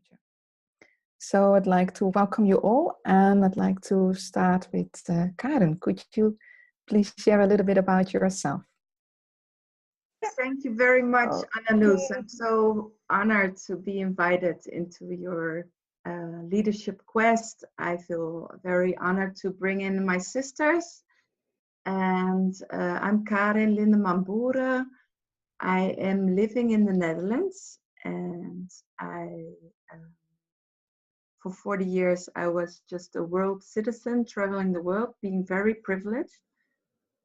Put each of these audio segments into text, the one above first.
Pattje. So I'd like to welcome you all, and I'd like to start with Karen. Could you please share a little bit about yourself? Thank you very much, Anneloes. I'm so honored to be invited into your leadership quest. I feel very honored to bring in my sisters. And I'm Karin Lindeman-Boeren. I am living in the Netherlands, and for 40 years I was just a world citizen, traveling the world, being very privileged.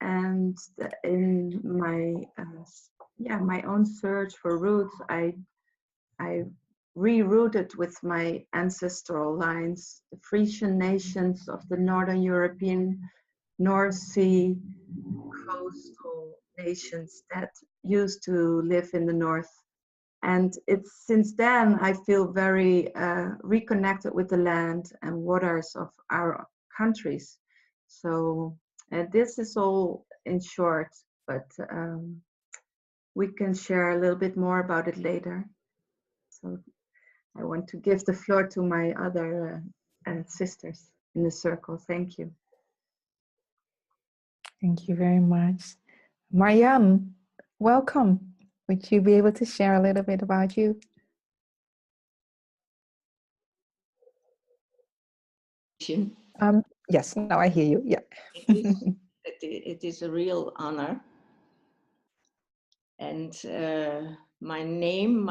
And in my my own search for roots, I rerouted with my ancestral lines, the Frisian nations of the Northern European North Sea coastal nations that used to live in the north. And it's since then I feel very reconnected with the land and waters of our countries. So this is all in short, but we can share a little bit more about it later. So I want to give the floor to my other sisters in the circle. Thank you. Thank you very much. Marjan, welcome. Would you be able to share a little bit about you? Yes, now I hear you. Yeah. It is a real honor. And my name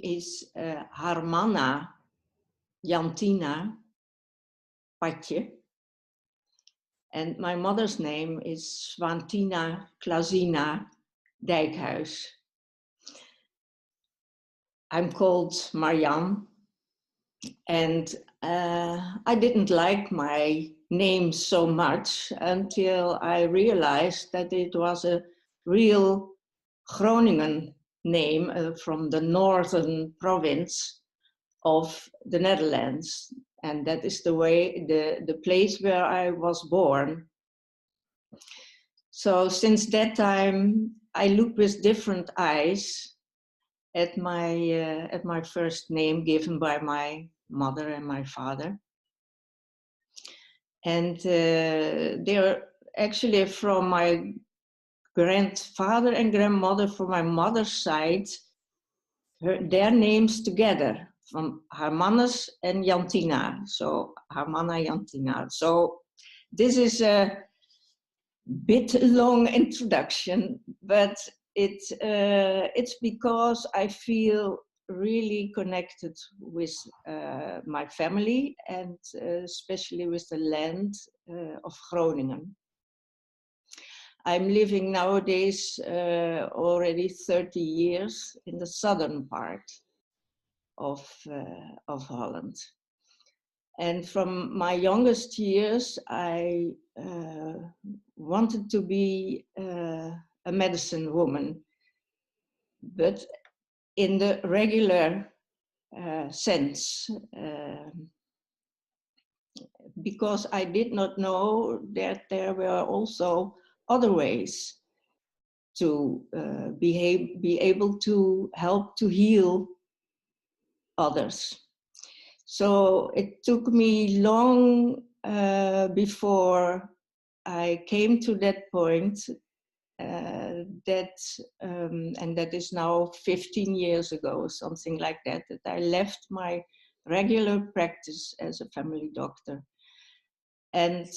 is Marjan Pattje. And my mother's name is Swantina Klazina Dijkhuis. I'm called Marjan, and I didn't like my name so much until I realized that it was a real Groningen name from the northern province of the Netherlands. And that is the place where I was born. So since that time, I look with different eyes at my first name given by my mother and my father. And they're actually from my grandfather and grandmother from my mother's side, their names together, from Hermanus and Jantina. So Hermanna Jantina. So this is a bit long introduction, but it's because I feel really connected with my family, and especially with the land of Groningen. I'm living nowadays already 30 years in the southern part of Holland. And from my youngest years, I wanted to be a medicine woman, but in the regular sense, because I did not know that there were also other ways to be able to help to heal others. So it took me long before I came to that point, and that is now 15 years ago, something like that, that I left my regular practice as a family doctor and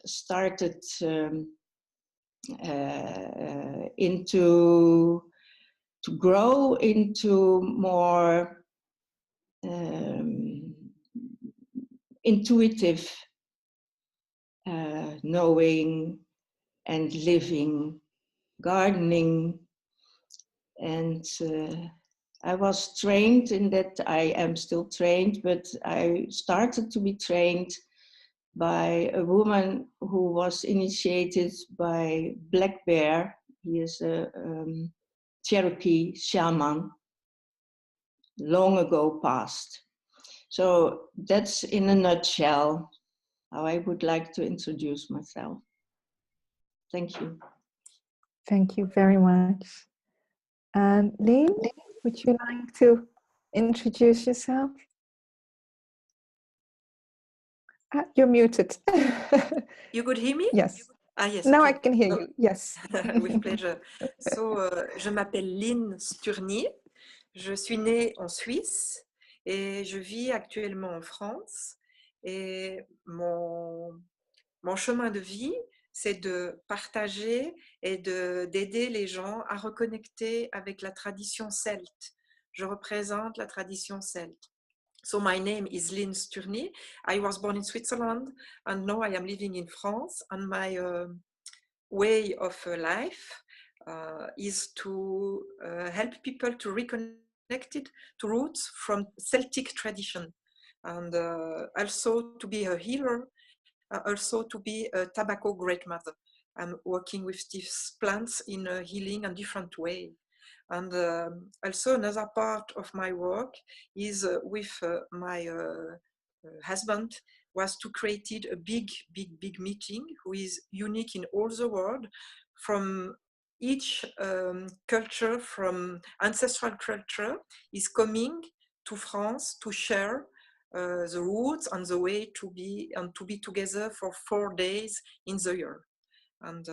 started to grow into more intuitive knowing and living, gardening, and I was trained in that. I am still trained, but I started to be trained by a woman who was initiated by Black Bear. He is a Cherokee shaman, long ago passed. So that's in a nutshell how I would like to introduce myself. Thank you. Thank you very much. And Leen, would you like to introduce yourself? You're muted. You could hear me? Yes. Yes. Now Okay. I can hear you. Yes. With pleasure. So, je m'appelle Line Sturny. Je suis née en Suisse et je vis actuellement en France. Et mon chemin de vie, c'est de partager et d'aider les gens à reconnecter avec la tradition celte. Je représente la tradition celte. So my name is Line Sturny. I was born in Switzerland and now I am living in France. And my way of life is to help people to reconnect it to roots from Celtic tradition, and also to be a healer, also to be a tobacco grandmother. I'm working with these plants in a healing and different way. And also another part of my work is with my husband, was to create a big meeting who is unique in all the world, from each culture, from ancestral culture, is coming to France to share the roots and the way to be together for 4 days in the year. And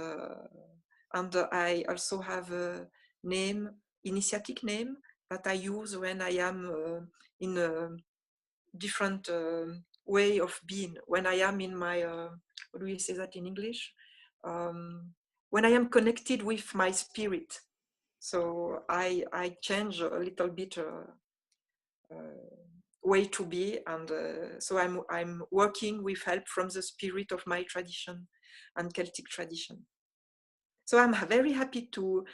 I also have a name, initiatic name, that I use when I am in a different way of being. When I am in my, how do you say that in English? When I am connected with my spirit. So I change a little bit way to be, and so I'm working with help from the spirit of my tradition and Celtic tradition. So I'm very happy to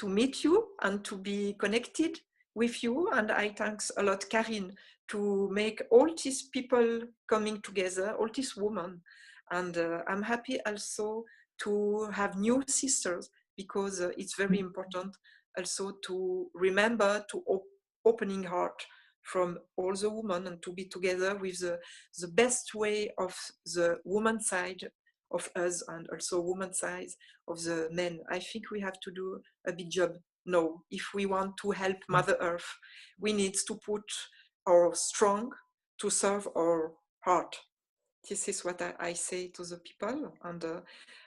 meet you and to be connected with you. And I thanks a lot, Karin, to make all these people coming together, all these women. And I'm happy also to have new sisters, because it's very important also to remember to opening heart from all the women and to be together with the best way of the woman side of us and also woman side of the men. I think we have to do a big job now. If we want to help Mother Earth, we need to put our strong to serve our heart. This is what I say to the people. And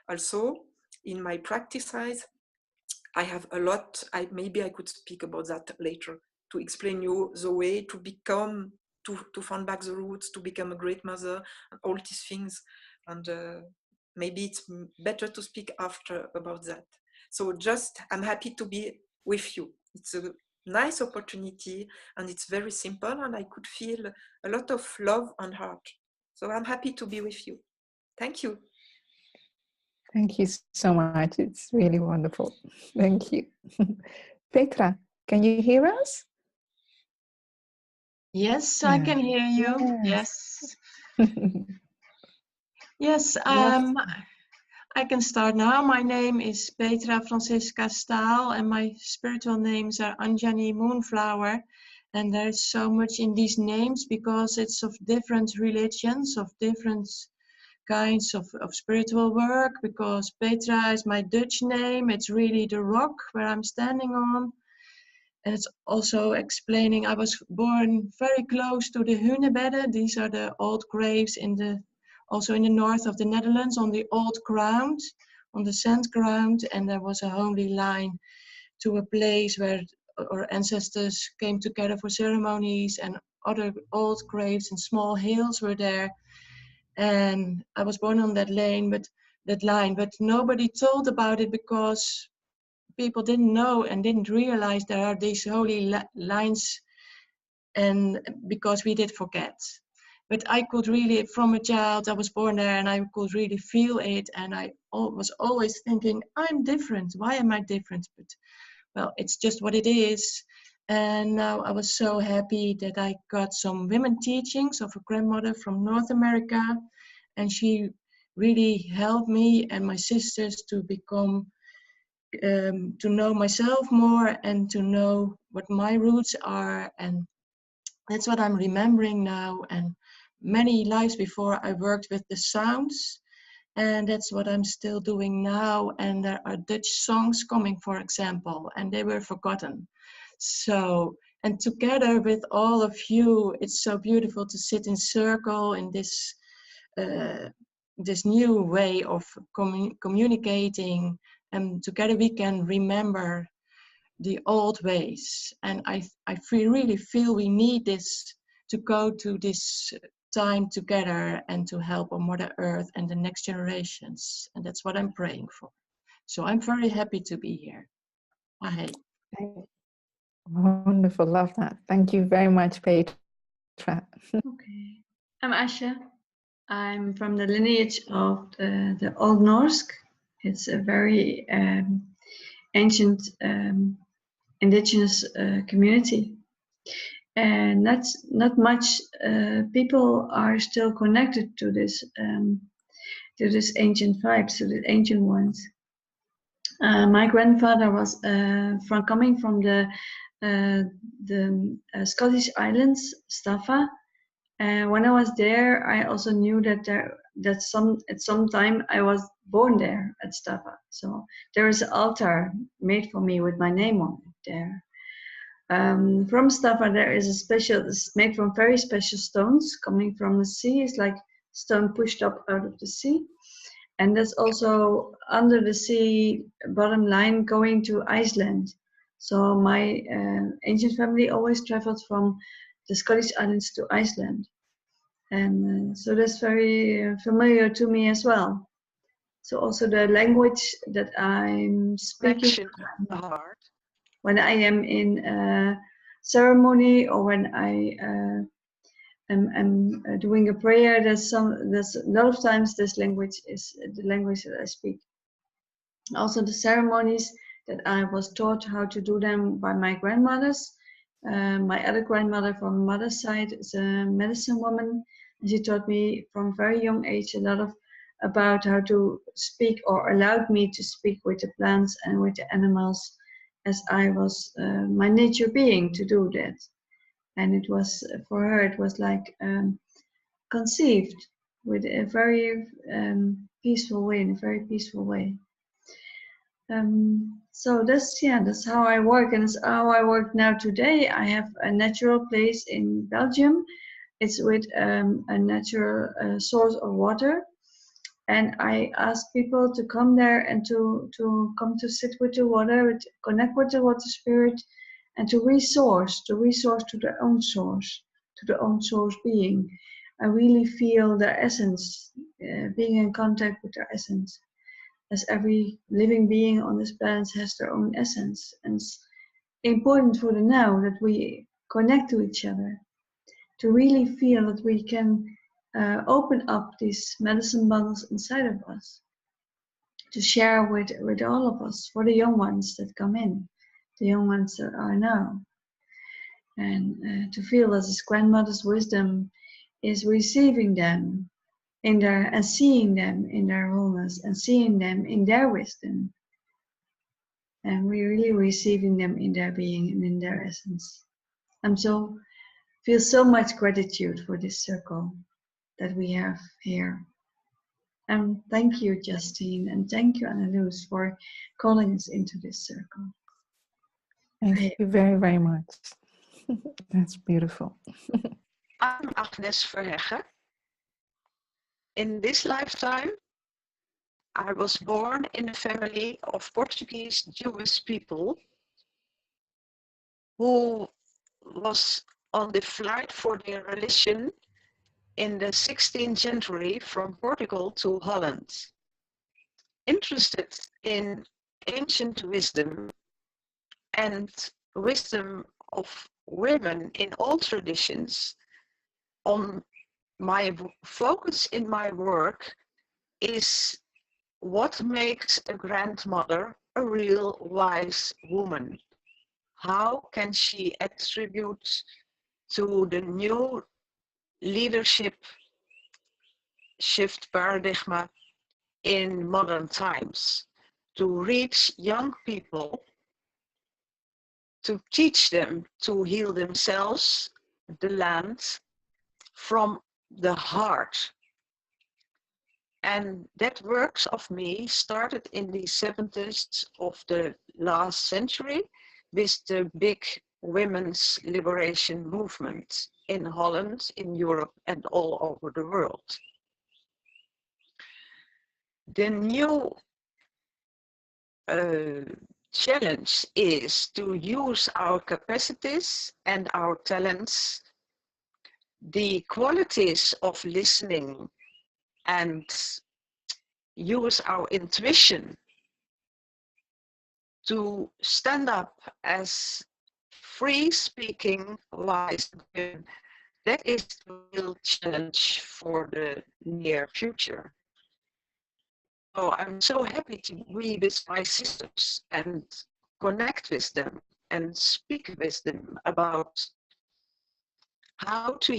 also in my practice, I have a lot. Maybe I could speak about that later, to explain you the way to become, to find back the roots, to become a great mother, and all these things. And maybe it's better to speak after about that. So just, I'm happy to be with you. It's a nice opportunity and it's very simple, and I could feel a lot of love and heart. So I'm happy to be with you. Thank you. Thank you so much. It's really wonderful. Thank you. Petra, can you hear us? Yes, I can hear you. Yes. Yes, I can start now. My name is Petra Francisca Staal, and my spiritual names are Anjani, Moonflower. And there's so much in these names because it's of different religions, of different kinds of spiritual work, because Petra is my Dutch name. It's really the rock where I'm standing on. And it's also explaining I was born very close to the Hunebedden. These are the old graves also in the north of the Netherlands, on the old ground, on the sand ground. And there was a holy line to a place where our ancestors came together for ceremonies, and other old graves and small hills were there. And I was born on that line, but nobody told about it because people didn't know and didn't realize there are these holy lines, and because we did forget. But I could really, from a child, I was born there, and I could really feel it. And I was always thinking, I'm different. Why am I different? But well, it's just what it is. And now I was so happy that I got some women teachings of a grandmother from North America. And she really helped me and my sisters to become, to know myself more and to know what my roots are. And that's what I'm remembering now. And many lives before, I worked with the sounds, and that's what I'm still doing now. And there are Dutch songs coming, for example, and they were forgotten. So And together with all of you, it's so beautiful to sit in circle in this this new way of communicating, and together we can remember the old ways. And I really feel we need this to go to this time together and to help on Mother Earth and the next generations. And that's what I'm praying for. So I'm very happy to be here. Bye. Wonderful, love that. Thank you very much, Petra. Okay, I'm Asha. I'm from the lineage of the OldNorsk. It's a very ancient indigenous community, and not much people are still connected to this ancient vibes, to the ancient ones. My grandfather was coming from the Scottish Islands, Staffa. When I was there, I also knew that at some time I was born there at Staffa. So there is an altar made for me with my name on it there. From Staffa, there is it's made from very special stones coming from the sea. It's like stone pushed up out of the sea. And that's also under the sea bottom line going to Iceland. So my ancient family always traveled from the Scottish Islands to Iceland. And so that's very familiar to me as well. So also the language that I'm speaking when I am in ceremony, or when I am doing a prayer, there's a lot of times this language is the language that I speak. Also the ceremonies that I was taught how to do them by my grandmothers. My other grandmother from mother's side is a medicine woman. And she taught me from very young age a lot about how to speak, or allowed me to speak with the plants and with the animals, as I was my nature being to do that. And it was, for her, it was like conceived with a very peaceful way, in a very peaceful way. So that's how I work, and it's how I work now today. I have a natural place in Belgium. It's with a natural source of water. And I ask people to come there and to come to sit with the water, connect with the water spirit, and to resource to their own source, to their own source being. I really feel their essence, being in contact with their essence. As every living being on this planet has their own essence. And it's important for the now that we connect to each other, to really feel that we can open up these medicine bottles inside of us, to share with all of us, for the young ones that come in, the young ones that are now. And to feel that this grandmother's wisdom is receiving them in their, and seeing them in their wholeness, and seeing them in their wisdom. And we're really receiving them in their being and in their essence. Feel so much gratitude for this circle that we have here. And thank you, Justine, and thank you, Anneloes, for calling us into this circle. Thank you very, very much. That's beautiful. I'm Agnes Verheggen. In this lifetime, I was born in a family of Portuguese Jewish people who was on the flight for their religion in the 16th century from Portugal to Holland. Interested in ancient wisdom and wisdom of women in all traditions, my focus in my work is what makes a grandmother a real wise woman. How can she attribute to the new leadership shift paradigm in modern times, to reach young people, to teach them to heal themselves, the land, from the heart. And that works of me started in the 70s of the last century with the big women's liberation movement in Holland, in Europe, and all over the world. The new challenge is to use our capacities and our talents, the qualities of listening, and use our intuition to stand up as free-speaking, wise women. That is the real challenge for the near future. So I'm so happy to be with my sisters and connect with them and speak with them about how to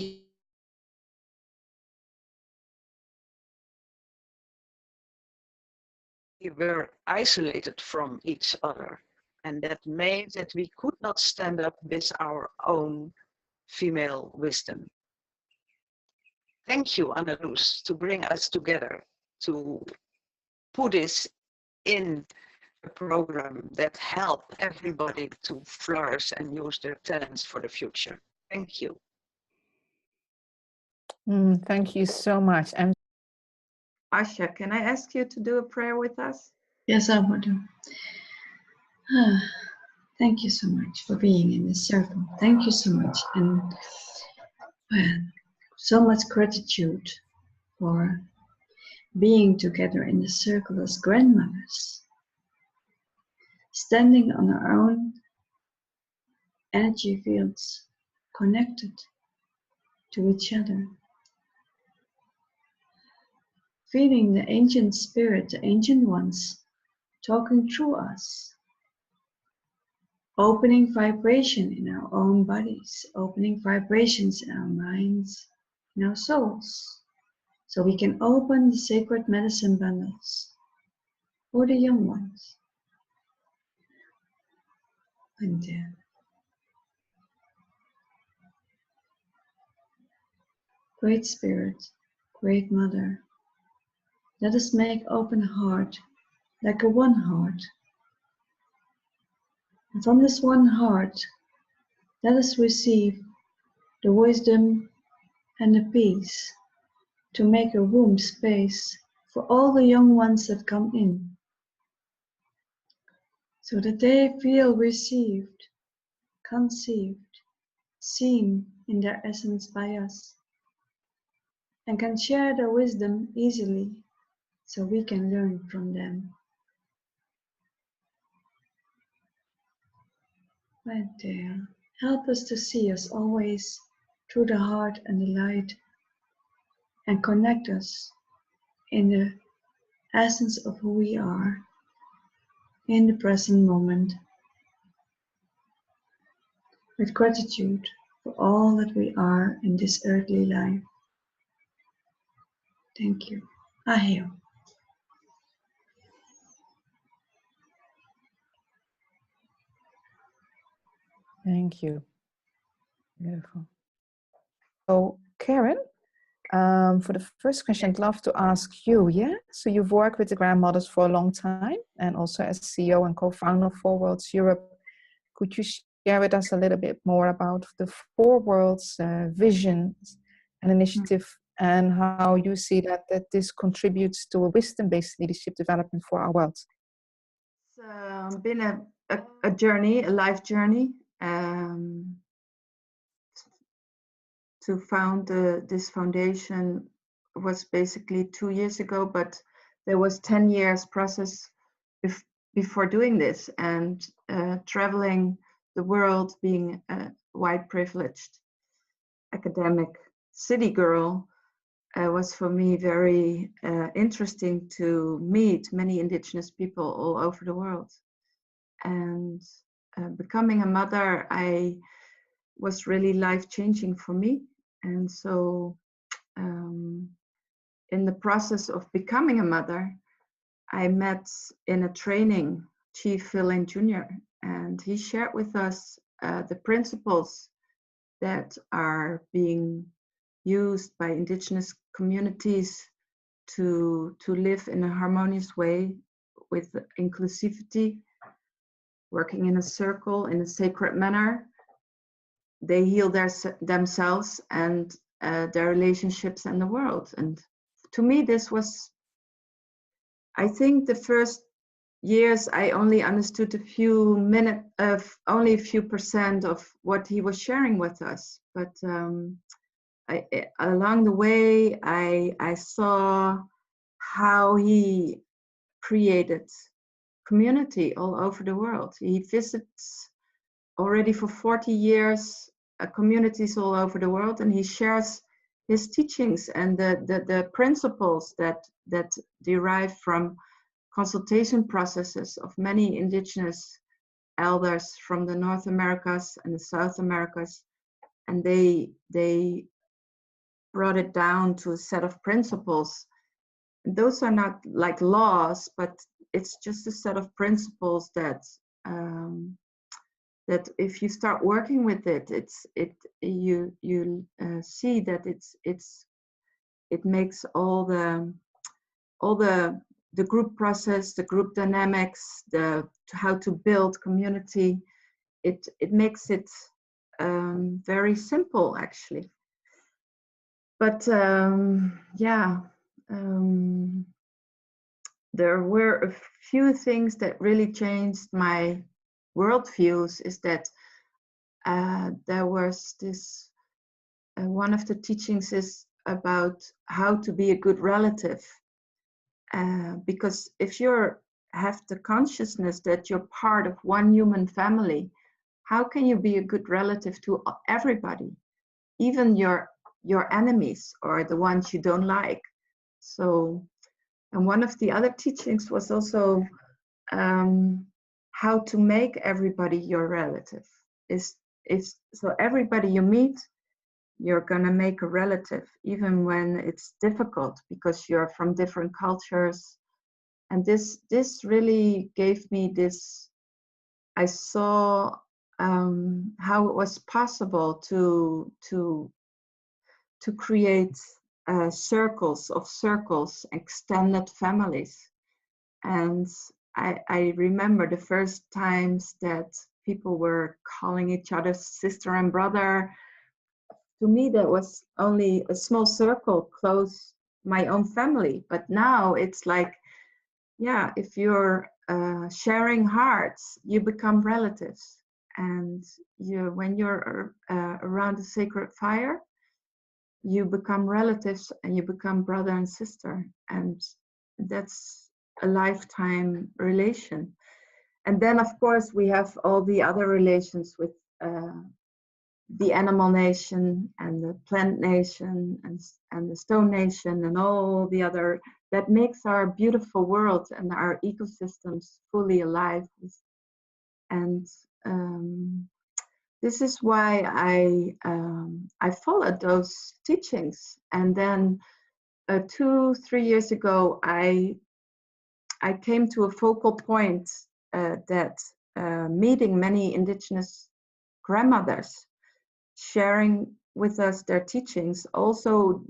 we were isolated from each other, and that made that we could not stand up with our own female wisdom. Thank you, Anneloes, to bring us together, to put this in a program that help everybody to flourish and use their talents for the future. Thank you. Thank you so much. And Asha, can I ask you to do a prayer with us? Yes, I will do. Thank you so much for being in this circle. Thank you so much. And well, so much gratitude for being together in the circle as grandmothers, standing on our own energy fields, connected to each other, feeling the ancient spirit, the ancient ones, talking through us, opening vibration in our own bodies, opening vibrations in our minds, in our souls, so we can open the sacred medicine bundles for the young ones. And Great Spirit, Great Mother, let us make open heart like a one heart. And from this one heart, let us receive the wisdom and the peace to make a womb space for all the young ones that come in, so that they feel received, conceived, seen in their essence by us, and can share their wisdom easily, so we can learn from them. Right there. Help us to see us always through the heart and the light, and connect us in the essence of who we are in the present moment, with gratitude for all that we are in this earthly life. Thank you. Ahio. thank you. Beautiful. So, Karen, for the first question, I'd love to ask you, yeah? So you've worked with the grandmothers for a long time, and also as CEO and co-founder of 4 Worlds Europe. Could you share with us a little bit more about the 4 Worlds vision and initiative, and how you see that this contributes to a wisdom-based leadership development for our world? It's been a journey, a life journey. To found this foundation was basically 2 years ago, but there was 10 years process before doing this, and traveling the world, being a white privileged academic city girl, was for me very interesting to meet many indigenous people all over the world. And becoming a mother, was really life-changing for me. And so in the process of becoming a mother, I met in a training Chief Phil Lane Jr., and he shared with us the principles that are being used by indigenous communities to live in a harmonious way with inclusivity, working in a circle in a sacred manner, they heal themselves and their relationships and the world. And to me, this was, I think the first years I only understood only a few percent of what he was sharing with us. But along the way, I saw how he created community all over the world. He visits already for 40 years communities all over the world, and he shares his teachings and the principles that derive from consultation processes of many indigenous elders from the North Americas and the South Americas, and they brought it down to a set of principles. Those are not like laws, but it's just a set of principles that that if you start working with it, you see that it makes all the group process, the group dynamics, how to build community. It makes it very simple, actually. But there were a few things that really changed my worldviews. Is that there was this one of the teachings is about how to be a good relative, because if you have the consciousness that you're part of one human family, how can you be a good relative to everybody, even your enemies or the ones you don't like? So, and one of the other teachings was also how to make everybody your relative. Is so everybody you meet, you're gonna make a relative, even when it's difficult because you're from different cultures. And this really gave me this. I saw how it was possible to create circles, extended families. And I remember the first times that people were calling each other sister and brother. To me, that was only a small circle, close, my own family. But now it's like, yeah, if you're sharing hearts, you become relatives. And when you're around the sacred fire, you become relatives and you become brother and sister. And that's a lifetime relation. And then, of course, we have all the other relations with the animal nation and the plant nation and the stone nation and all the other, that makes our beautiful world and our ecosystems fully alive. And this is why I followed those teachings. And then 2-3 years ago, I came to a focal point that meeting many Indigenous grandmothers, sharing with us their teachings, also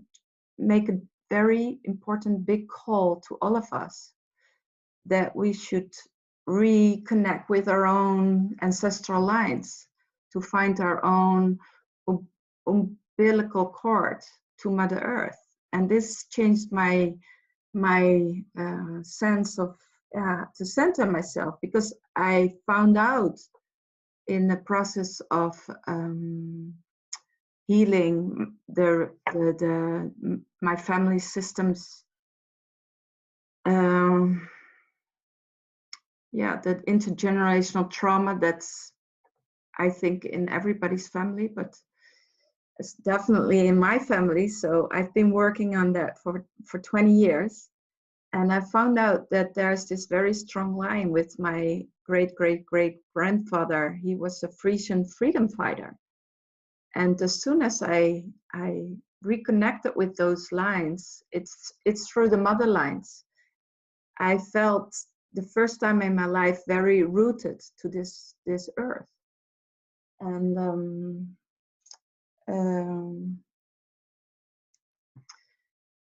make a very important big call to all of us that we should reconnect with our own ancestral lines, to find our own umbilical cord to Mother Earth. And this changed my sense of to center myself, because I found out in the process of healing my family systems, that intergenerational trauma that's, I think, in everybody's family, but it's definitely in my family. So I've been working on that for 20 years. And I found out that there's this very strong line with my great-great-great-grandfather. He was a Frisian freedom fighter. And as soon as I reconnected with those lines, it's through the mother lines. I felt the first time in my life very rooted to this earth. And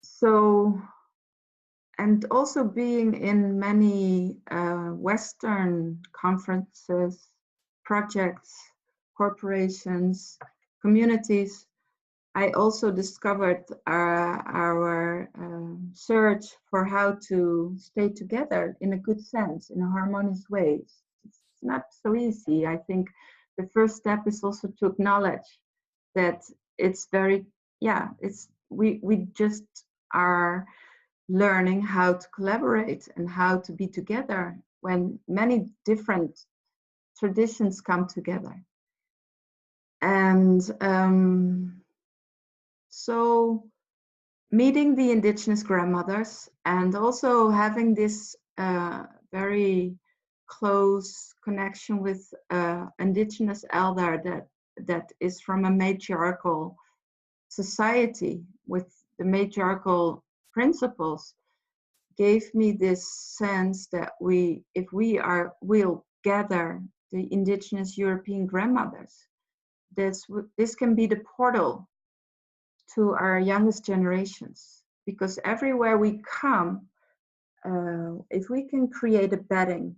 so, and also being in many Western conferences, projects, corporations, communities, I also discovered our search for how to stay together in a good sense, in a harmonious way. It's not so easy. I think the first step is also to acknowledge that it's very, we just are learning how to collaborate and how to be together when many different traditions come together. And so meeting the Indigenous grandmothers and also having this very close connection with Indigenous elder that is from a matriarchal society with the matriarchal principles gave me this sense that if we'll gather the Indigenous European grandmothers, this can be the portal to our youngest generations, because everywhere we come, if we can create a bedding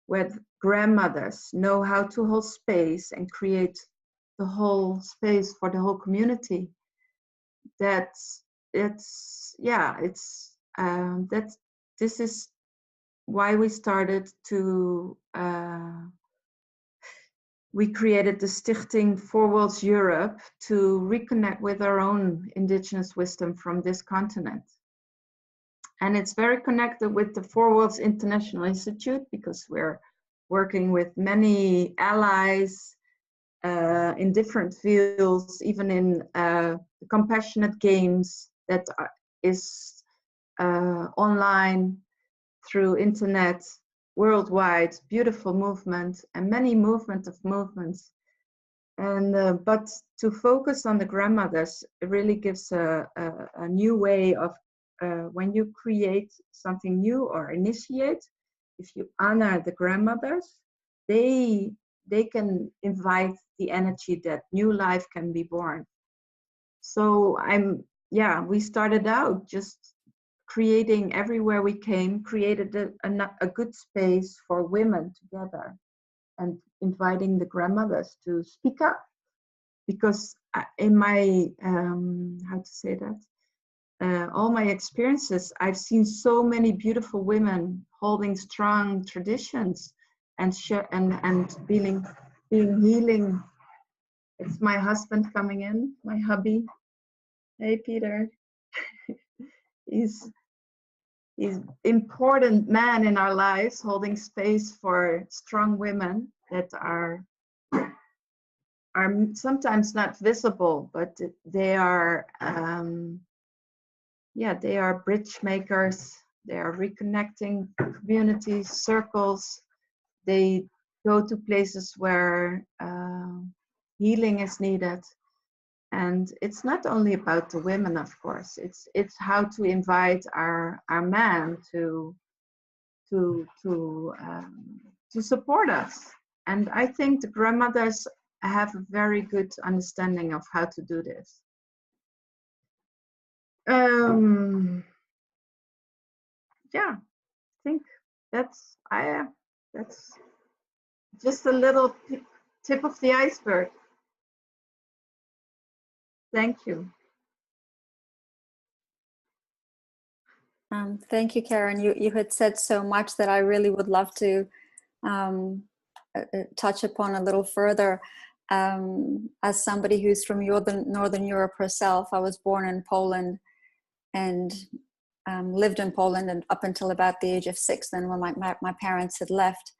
where grandmothers know how to hold space and create the whole space for the whole community, this is why we started to we created the Stichting Four Worlds Europe to reconnect with our own Indigenous wisdom from this continent. And it's very connected with the Four Worlds International Institute, because we're working with many allies in different fields, even in compassionate games that is online through internet, worldwide, beautiful movement, and many movements. And but to focus on the grandmothers, it really gives a new way of when you create something new or initiate, if you honor the grandmothers, they can invite the energy that new life can be born. So we started out just creating everywhere we came, created a good space for women together and inviting the grandmothers to speak up. Because in my, all my experiences, I've seen so many beautiful women holding strong traditions and being healing. It's my husband coming in, my hubby. Hey, Peter. He's important man in our lives, holding space for strong women that are sometimes not visible, but they are they are bridge makers. They are reconnecting communities, circles. They go to places where healing is needed. And it's not only about the women, of course. It's how to invite our men to support us. And I think the grandmothers have a very good understanding of how to do this. I think that's just a little tip of the iceberg. Thank you. Thank you, Karen. You had said so much that I really would love to touch upon a little further. As somebody who's from Northern Europe herself, I was born in Poland and lived in Poland and up until about the age of 6. Then when my parents had left,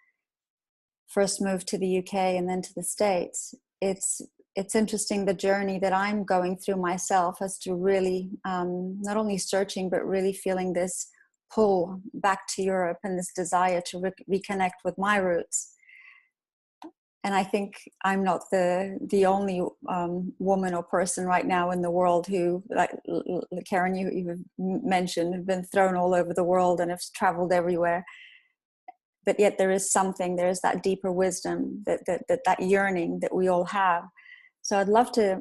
first moved to the UK and then to the States. It's interesting, the journey that I'm going through myself as to really not only searching, but really feeling this pull back to Europe and this desire to reconnect with my roots. And I think I'm not the only woman or person right now in the world who, like Karen, you mentioned, have been thrown all over the world and have traveled everywhere. But yet there is that deeper wisdom, that yearning that we all have. So I'd love to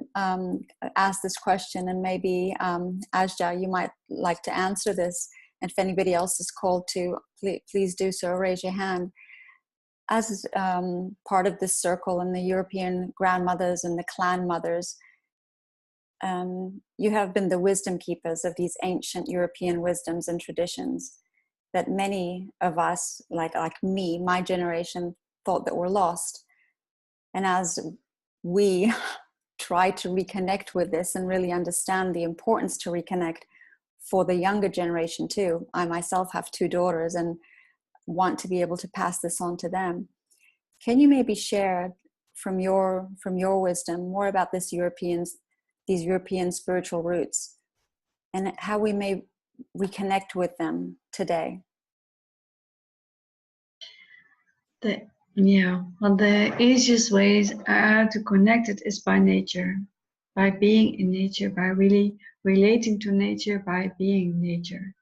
ask this question, and maybe Asja, you might like to answer this. And if anybody else is called to, please do so, raise your hand. as part of this circle and the European grandmothers and the clan mothers, you have been the wisdom keepers of these ancient European wisdoms and traditions that many of us, like me, my generation, thought that were lost. And as we try to reconnect with this and really understand the importance to reconnect for the younger generation too. I myself have 2 daughters and want to be able to pass this on to them. Can you maybe share from your wisdom more about these European spiritual roots and how we may reconnect with them today? Well, the easiest ways to connect it is by nature, by being in nature, by really relating to nature, by being nature.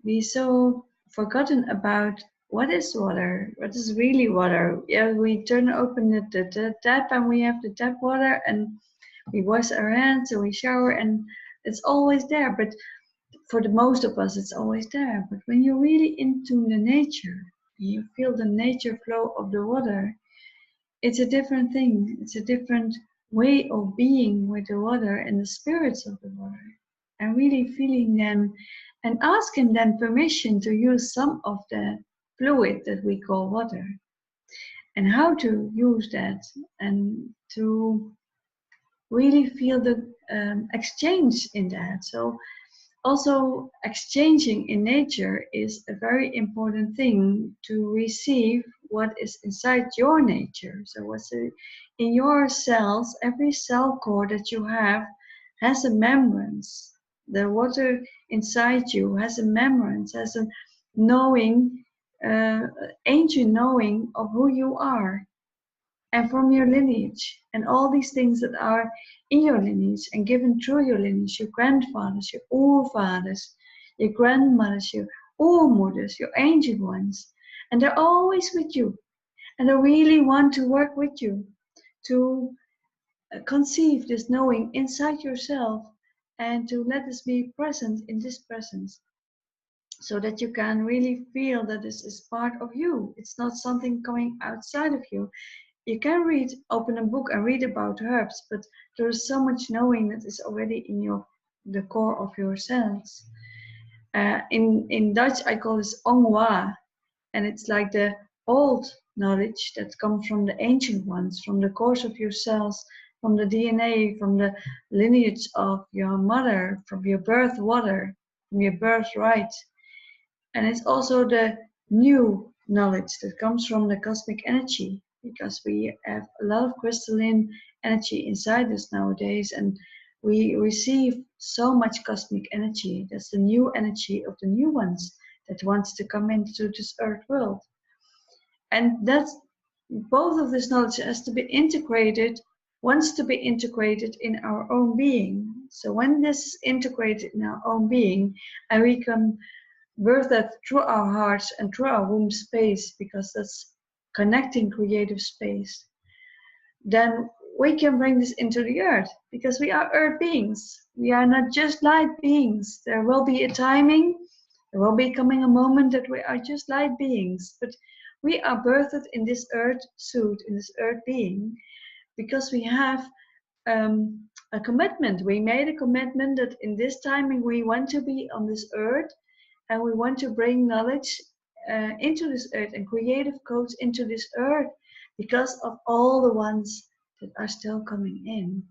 We so forgotten about what is water, what is really water. Yeah, we turn open the tap and we have the tap water and we wash our hands and we shower and it's always there. But for the most of us, it's always there. But when you're really into the nature, you feel the nature flow of the water, it's a different thing. It's a different way of being with the water and the spirits of the water, and really feeling them and asking them permission to use some of the fluid that we call water, and how to use that, and to really feel the exchange in that. So also exchanging in nature is a very important thing to receive what is inside your nature. So what's in your cells, every cell core that you have has a membrance. The water inside you has a membrance, has a knowing, ancient knowing of who you are and from your lineage, and all these things that are in your lineage and given through your lineage, your grandfathers, your oorfathers, your grandmothers, your oormoeders, your ancient ones. And they're always with you. And they really want to work with you to conceive this knowing inside yourself and to let us be present in this presence, so that you can really feel that this is part of you. It's not something coming outside of you. You can open a book and read about herbs, but there is so much knowing that is already in the core of your cells. In Dutch, I call this ongwa, and it's like the old knowledge that comes from the ancient ones, from the cores of your cells, from the DNA, from the lineage of your mother, from your birth water, from your birthright. And it's also the new knowledge that comes from the cosmic energy, because we have a lot of crystalline energy inside us nowadays, and we receive so much cosmic energy. That's the new energy of the new ones that wants to come into this earth world. And that's both of this knowledge has to be integrated, wants to be integrated in our own being. So when this is integrated in our own being, and we can birth that through our hearts and through our womb space, because that's connecting creative space, then we can bring this into the earth, because we are earth beings. We are not just light beings. There will be a timing, there will be coming a moment that we are just light beings, but we are birthed in this earth suit, in this earth being, because we have a commitment. We made a commitment that in this timing we want to be on this earth, and we want to bring knowledge into this earth and creative codes into this earth, because of all the ones that are still coming in.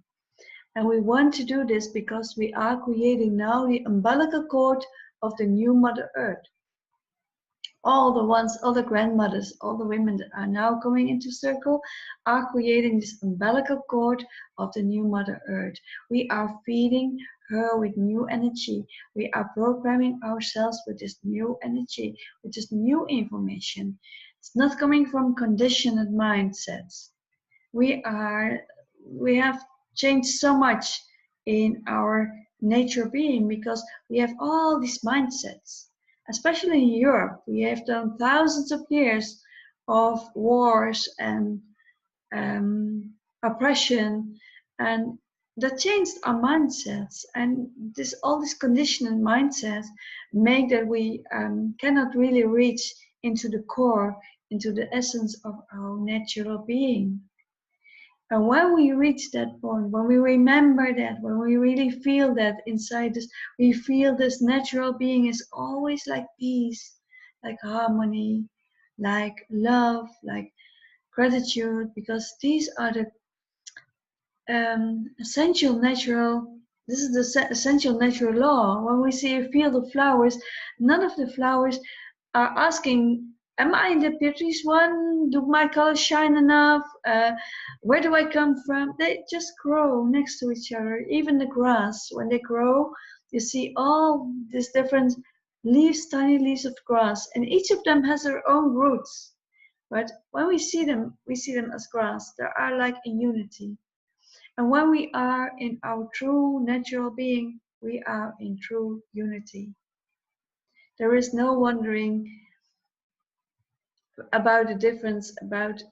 And we want to do this because we are creating now the umbilical cord of the new Mother Earth. All the ones, all the grandmothers, all the women that are now coming into circle are creating this umbilical cord of the new Mother Earth. We are feeding her with new energy. We are programming ourselves with this new energy, with this new information. It's not coming from conditioned mindsets. We have changed so much in our nature being, because we have all these mindsets. Especially in Europe, we have done thousands of years of wars and oppression, and that changed our mindsets. And all these conditioned mindsets make that we cannot really reach into the core, into the essence of our natural being. And when we reach that point, when we remember that, when we really feel that inside us, we feel this natural being is always like peace, like harmony, like love, like gratitude, because these are the essential natural, this is the essential natural law. When we see a field of flowers, none of the flowers are asking, am I the prettiest one? Do my colors shine enough? Where do I come from? They just grow next to each other. Even the grass, when they grow, you see all these different leaves, tiny leaves of grass, and each of them has their own roots. But when we see them as grass. They are like in unity. And when we are in our true natural being, we are in true unity. There is no wondering about the difference, about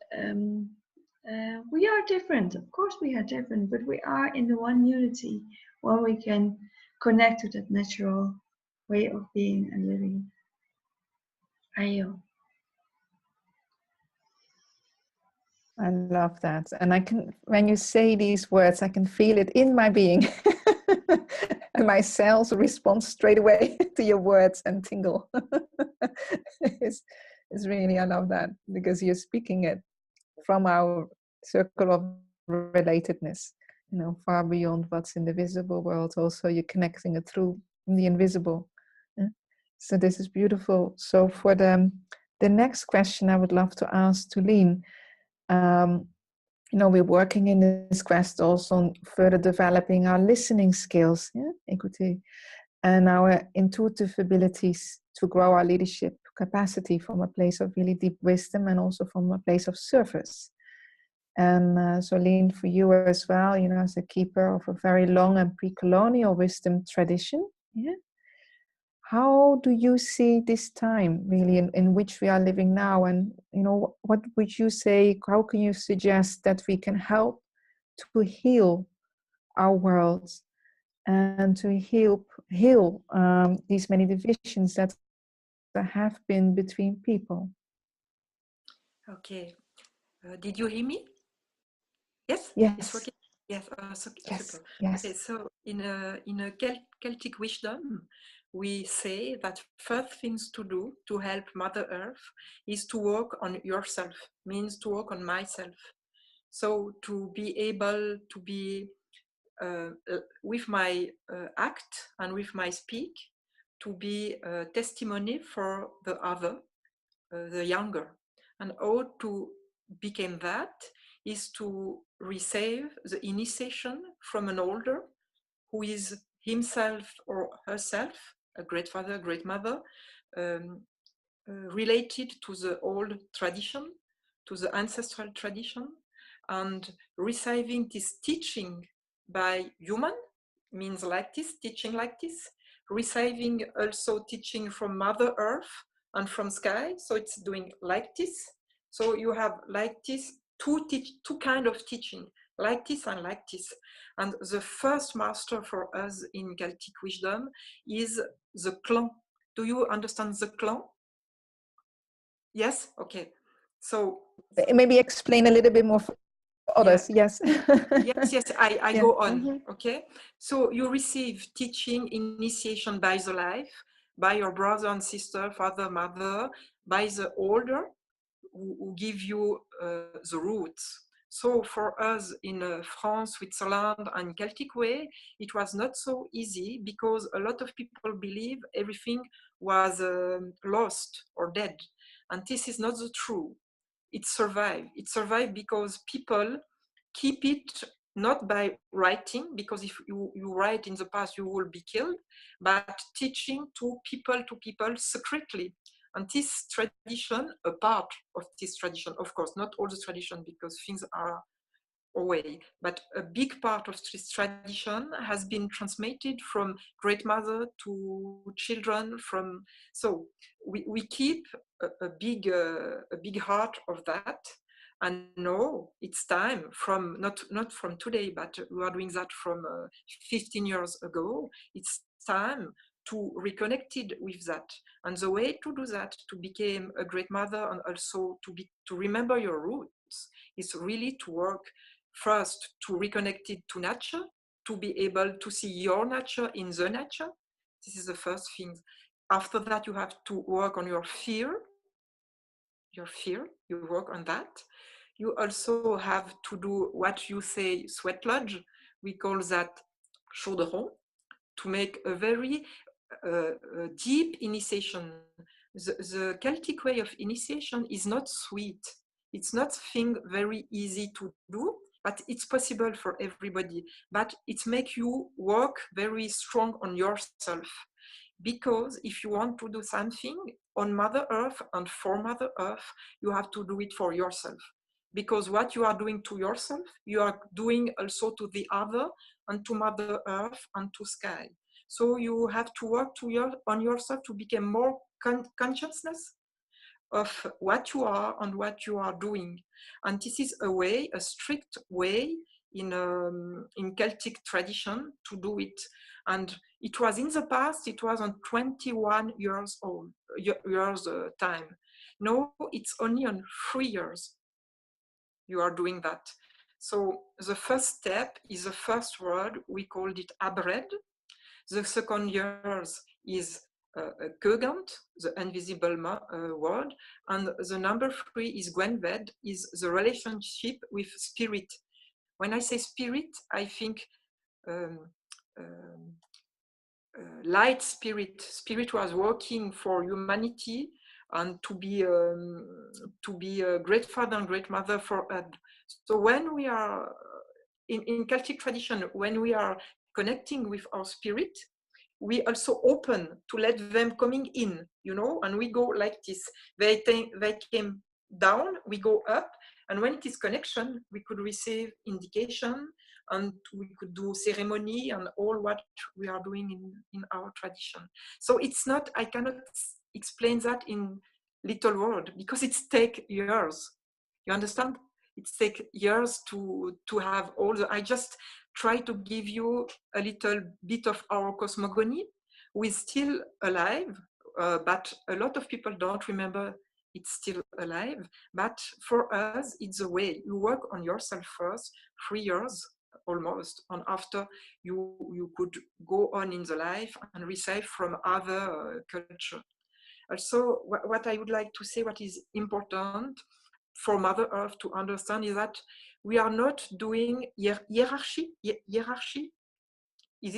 we are different. Of course we are different, but we are in the one unity when we can connect to that natural way of being and living. Ayo. I love that. And I can, when you say these words, I can feel it in my being. And my cells respond straight away to your words and tingle. it's really, I love that, because you're speaking it from our circle of relatedness, far beyond what's in the visible world. Also, you're connecting it through the invisible. So this is beautiful. So for the next question, I would love to ask to Line. We're working in this quest also on further developing our listening skills, écouter, and our intuitive abilities to grow our leadership capacity from a place of really deep wisdom and also from a place of service. And so, Line, for you as well, as a keeper of a very long and pre-colonial wisdom tradition, how do you see this time really in which we are living now? And, what would you say, how can you suggest that we can help to heal our world and to heal these many divisions that have been between people? Okay. Did you hear me? Yes? Yes. It's working? Yes. Yes. Super. Yes. Okay, so in a Celtic wisdom, we say that first things to do to help Mother Earth is to work on yourself, means to work on myself. So to be able to be with my act and with my speak, to be a testimony for the other, the younger. And how to become that is to receive the initiation from an older who is himself or herself a great father, great mother, related to the old tradition, to the ancestral tradition, and receiving this teaching by human, means like this, teaching like this, receiving also teaching from Mother Earth and from sky, so it's doing like this. So you have like this, two kind of teaching, like this and like this. And the first master for us in Celtic wisdom is the clan. Do you understand the clan? Yes? Okay. So maybe explain a little bit more for others. Yeah. Yes. yes, I Yeah. go on. Mm-hmm. Okay. So you receive teaching, initiation by the life, by your brother and sister, father, mother, by the older who give you the roots. So for us in France, Switzerland, and Celtic way, it was not so easy because a lot of people believe everything was lost or dead. And this is not the true. It survived. It survived because people keep it not by writing, because if you write in the past, you will be killed, but teaching to people secretly. And this tradition, a part of this tradition, of course, not all the tradition because things are away, but a big part of this tradition has been transmitted from great mother to children. So we keep a big heart of that. And no, it's time from not from today, but we are doing that from 15 years ago. It's time to reconnected with that. And the way to do that, to become a great mother and also to remember your roots, is really to work first to reconnect it to nature, to be able to see your nature in the nature. This is the first thing. After that, you have to work on your fear. You work on that. You also have to do what you say, sweat lodge. We call that chaudron, to make a very deep initiation. The Celtic way of initiation is not sweet. It's not thing very easy to do, but it's possible for everybody. But it makes you work very strong on yourself. Because if you want to do something on Mother Earth and for Mother Earth, you have to do it for yourself. Because what you are doing to yourself, you are doing also to the other and to Mother Earth and to sky. So you have to work on yourself to become more consciousness of what you are and what you are doing. And this is a way, a strict way in Celtic tradition to do it. And it was in the past, it was on 21 years old, time. Now it's only on 3 years you are doing that. So the first step is the first word, we called it abred. The second years is Kugant, the invisible word, and the number 3 is Gwenved, is the relationship with spirit. When I say spirit, I think light spirit. Spirit was working for humanity and to be a great father and great mother for us. So when we are in Celtic tradition, when we are connecting with our spirit, we also open to let them coming in, you know, and we go like this. They came down, we go up, and when it is connection, we could receive indication, and we could do ceremony and all what we are doing in our tradition. So it's not, I cannot explain that in little word, because it's take years. You understand? It takes years to have all the, I just try to give you a little bit of our cosmogony. We're still alive, but a lot of people don't remember it's still alive. But for us, it's a way. You work on yourself first, 3 years almost, and after you could go on in the life and receive from other culture. Also, what I would like to say, what is important for Mother Earth to understand is that we are not doing hierarchy. Hierarchy, is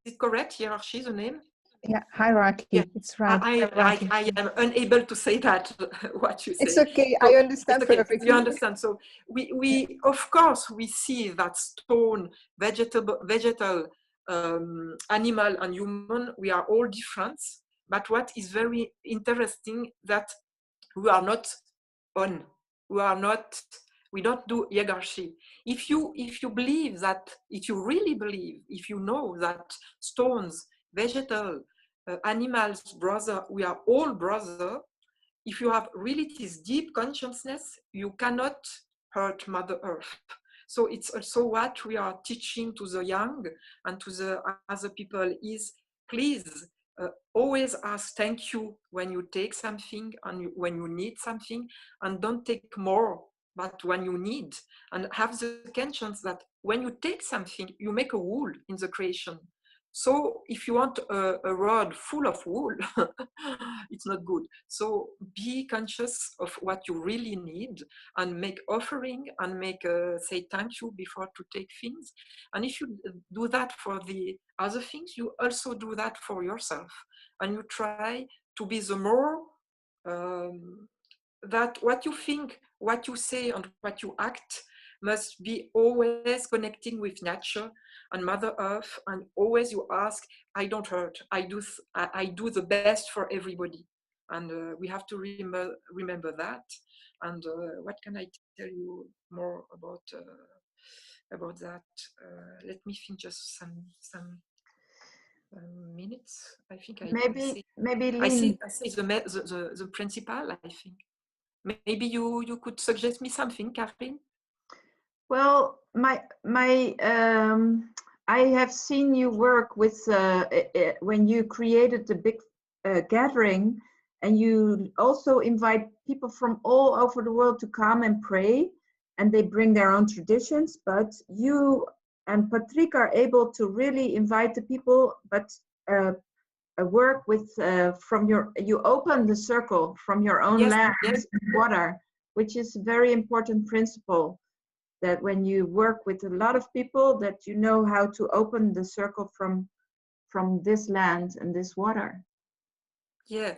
it correct? Hierarchy is the name? Yeah, hierarchy. Yeah. It's right. I am unable to say that. What you say. It's okay. So, I understand perfectly. You understand. So we of course we see that stone, vegetal, animal, and human. We are all different. But what is very interesting that we are not on. We don't do hierarchy. If you believe that, if you really believe, if you know that stones, vegetal, animals, brother, we are all brother. If you have really this deep consciousness, you cannot hurt Mother Earth. So it's also what we are teaching to the young and to the other people is, please, always ask thank you when you take something and when you need something, and don't take more, but when you need, and have the conscience that when you take something, you make a wool in the creation. So if you want a rod full of wool, it's not good. So be conscious of what you really need and make offering and make say thank you before to take things. And if you do that for the other things, you also do that for yourself. And you try to be the more that what you think, what you say, and what you act must be always connecting with nature and Mother Earth, and always you ask, I don't hurt, I do the best for everybody. And we have to remember that. And what can I tell you more about that? Let me think just some minutes. I think maybe I say the principal, I think. Maybe you could suggest me something, Karin? Well, I have seen you work with, when you created the big gathering, and you also invite people from all over the world to come and pray, and they bring their own traditions, but you and Patrick are able to really invite the people, but work with, you open the circle from your own land and water, which is a very important principle, that when you work with a lot of people, that you know how to open the circle from this land and this water. Yeah.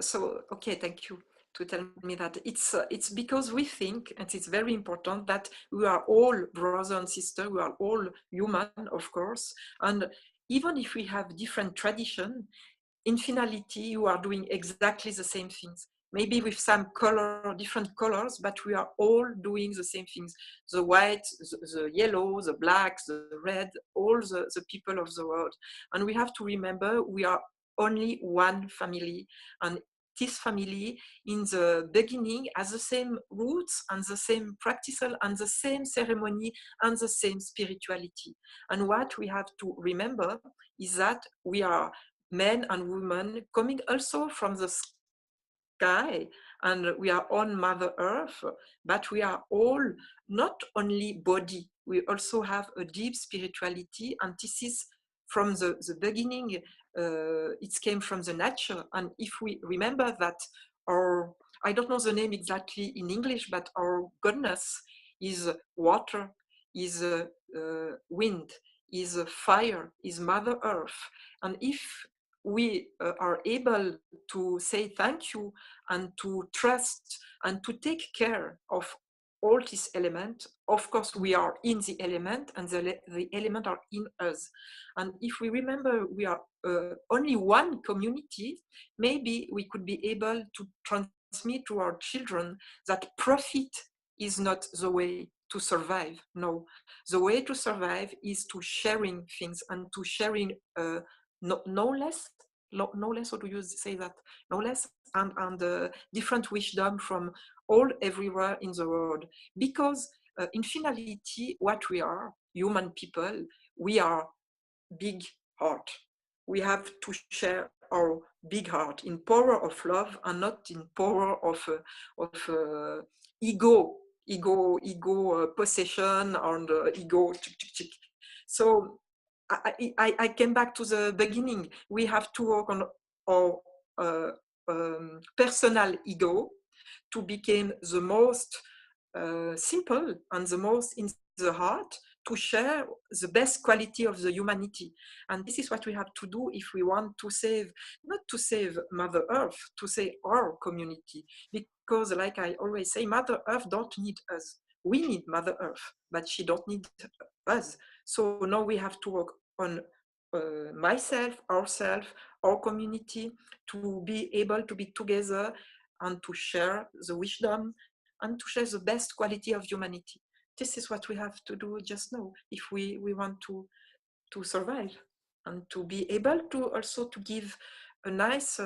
So, okay, thank you to tell me that. It's because we think, and it's very important, that we are all brothers and sisters, we are all human, of course, and even if we have different tradition, in finality, you are doing exactly the same things. Maybe with some different colors, but we are all doing the same things. The white, the yellow, the black, the red, all the people of the world. And we have to remember we are only one family. And this family in the beginning has the same roots and the same practice and the same ceremony and the same spirituality. And what we have to remember is that we are men and women coming also from the sky, and we are on Mother Earth, but we are all not only body, we also have a deep spirituality, and this is from the beginning, it came from the nature. And if we remember that our, I don't know the name exactly in English, but our goddess is water, is wind, is fire, is Mother Earth. And if we are able to say thank you and to trust and to take care of all these elements, of course we are in the element and the element are in us. And if we remember we are only one community, maybe we could be able to transmit to our children that profit is not the way to survive. No, the way to survive is to sharing things and to sharing no less, how do you say that? No less, and different wisdom from all everywhere in the world. Because in finality, what we are, human people, we are big heart. We have to share our big heart in power of love and not in power of ego possession and ego. So I came back to the beginning. We have to work on our personal ego to become the most simple and the most in the heart, to share the best quality of the humanity. And this is what we have to do if we want to save, not to save Mother Earth, to save our community. Because like I always say, Mother Earth don't need us. We need Mother Earth, but she don't need us. So now we have to work on myself, ourselves, our community, to be able to be together and to share the wisdom and to share the best quality of humanity. This is what we have to do just now if we want to survive, and to be able to also to give a nice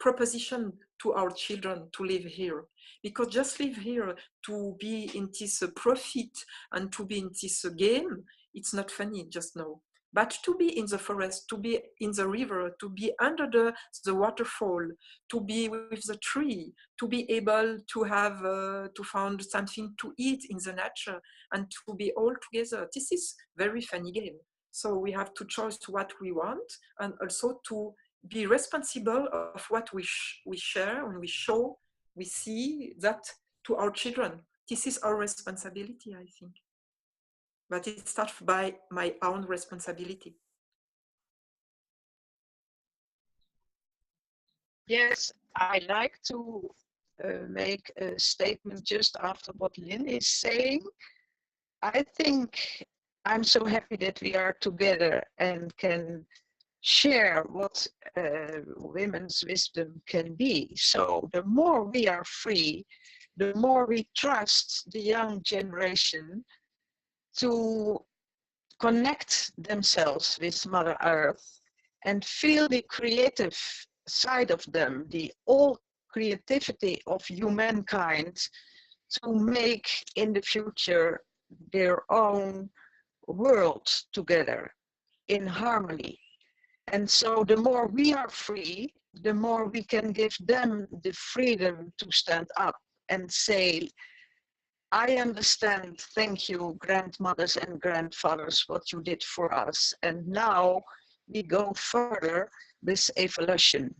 proposition to our children to live here. Because just live here to be in this profit and to be in this game, it's not funny just now. But to be in the forest, to be in the river, to be under the waterfall, to be with the tree, to be able to have, to find something to eat in the nature and to be all together. This is very funny game. So we have to choose what we want and also to be responsible of what we share and we show, we see that to our children. This is our responsibility, I think. But it starts by my own responsibility. Yes, I like to make a statement just after what Lynn is saying. I think I'm so happy that we are together and can share what women's wisdom can be. So the more we are free, the more we trust the young generation to connect themselves with Mother Earth and feel the creative side of them, the all creativity of humankind, to make in the future their own world together in harmony. And so the more we are free, the more we can give them the freedom to stand up and say, I understand, thank you, grandmothers and grandfathers, what you did for us. And now we go further with evolution.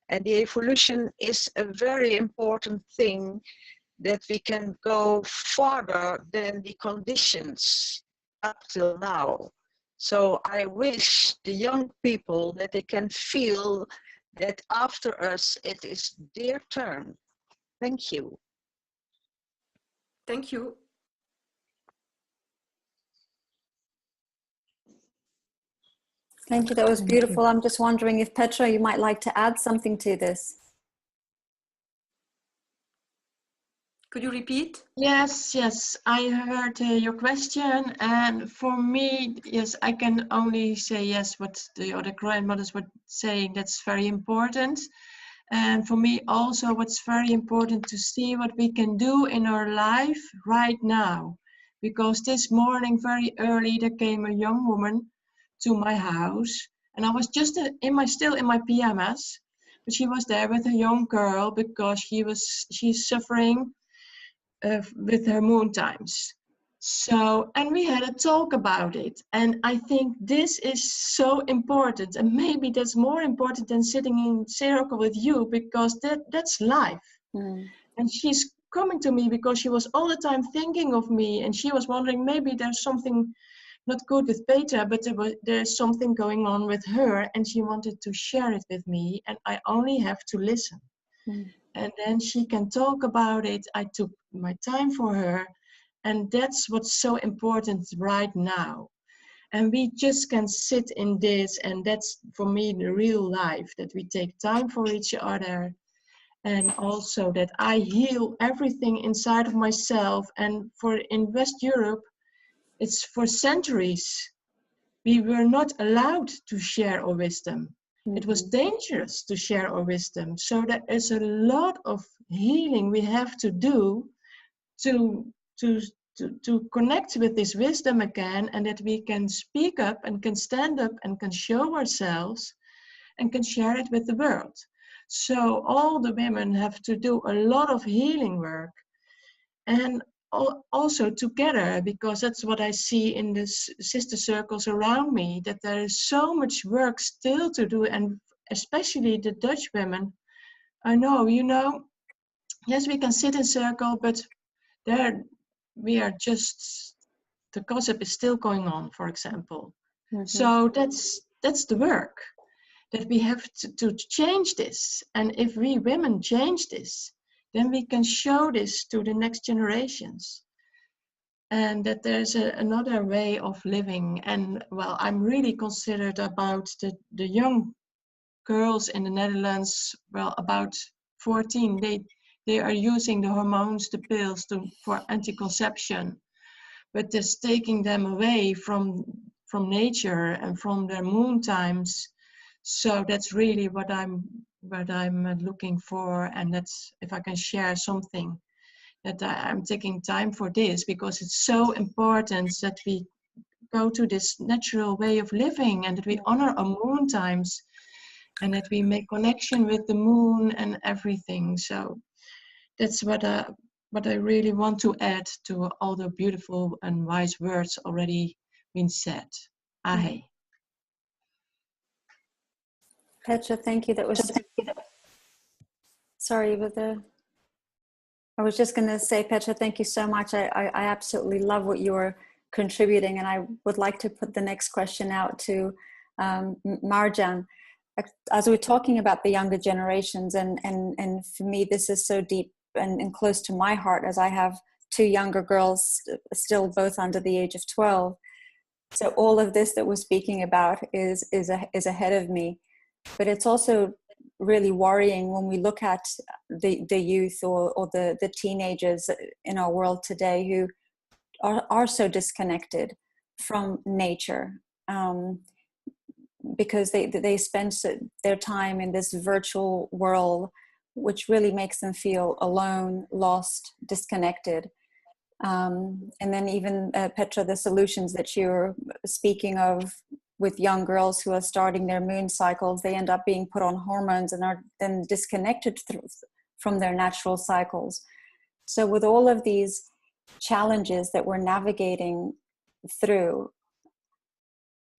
And the evolution is a very important thing, that we can go farther than the conditions up till now. So I wish the young people that they can feel that after us, it is their turn. Thank you. Thank you. Thank you, that was beautiful. I'm just wondering if Petra, you might like to add something to this. Could you repeat? Yes, I heard your question, and for me, yes, I can only say yes what the other grandmothers were saying. That's very important. And for me also, what's very important to see what we can do in our life right now. Because this morning, very early, there came a young woman to my house, and I was just still in my pajamas, but she was there with a young girl because she's suffering with her moon times. So, and we had a talk about it. And I think this is so important. And maybe that's more important than sitting in circle with you, because that's life. Mm. And she's coming to me because she was all the time thinking of me. And she was wondering, maybe there's something not good with Petra, but there's something going on with her. And she wanted to share it with me. And I only have to listen. Mm. And then she can talk about it. I took my time for her, and that's what's so important right now. And we just can sit in this, and that's for me the real life, that we take time for each other, and also that I heal everything inside of myself. And in West Europe, it's for centuries we were not allowed to share our wisdom. It was dangerous to share our wisdom. So there is a lot of healing we have to do to connect with this wisdom again, and that we can speak up and can stand up and can show ourselves and can share it with the world. So all the women have to do a lot of healing work, and also together, because that's what I see in the sister circles around me, that there is so much work still to do, and especially the Dutch women. I know, yes, we can sit in circle, but there we are just, the gossip is still going on, for example. Mm-hmm. So that's the work, that we have to change this. And if we women change this, then we can show this to the next generations. And that there's another way of living. And well, I'm really considered about the young girls in the Netherlands, well, about 14, they are using the hormones, the pills for anti-conception, but that's taking them away from nature and from their moon times. So that's really what I'm looking for, and that's, if I can share something, that I'm taking time for this, because it's so important that we go to this natural way of living, and that we honor our moon times, and that we make connection with the moon and everything. So that's what I really want to add to all the beautiful and wise words already been said. Ahe. Petra, thank you. That was sorry, but I was just going to say, Petra, thank you so much. I absolutely love what you're contributing, and I would like to put the next question out to Marjan. As we're talking about the younger generations, and for me, this is so deep and close to my heart, as I have two younger girls still both under the age of 12. So all of this that we're speaking about is ahead of me, but it's also really worrying when we look at the youth or the teenagers in our world today who are so disconnected from nature, because they spend their time in this virtual world, which really makes them feel alone, lost, disconnected. And then even Petra, the solutions that you're speaking of with young girls who are starting their moon cycles, they end up being put on hormones and are then disconnected from their natural cycles. So with all of these challenges that we're navigating through,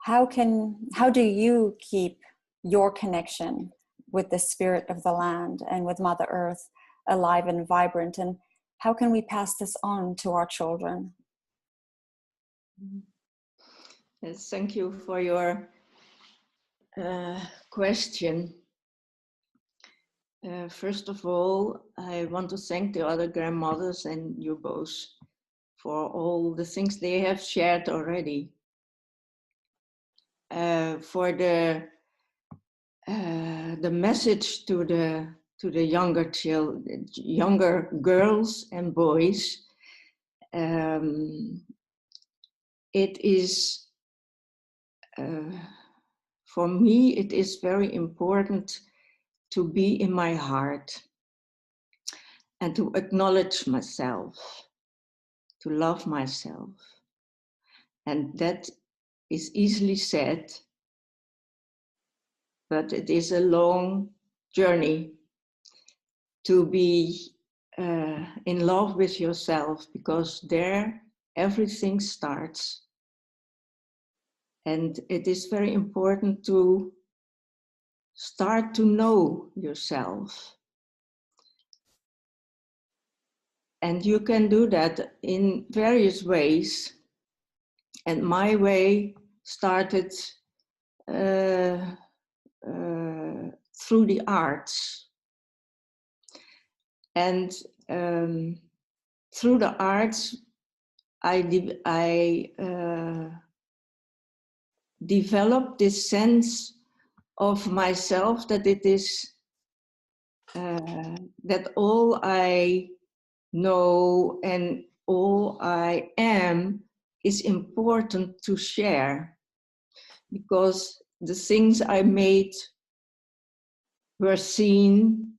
how do you keep your connection with the spirit of the land and with Mother Earth alive and vibrant? And how can we pass this on to our children? Yes, thank you for your question. First of all, I want to thank the other grandmothers and you both for all the things they have shared already. For the message to the younger girls and boys, it is for me it is very important to be in my heart and to acknowledge myself, to love myself. And that is easily said, but it is a long journey to be in love with yourself, because there everything starts. And it is very important to start to know yourself. And you can do that in various ways. And my way started through the arts. And through the arts, I developed this sense of myself that it is that all I know and all I am is important to share, because the things I made were seen,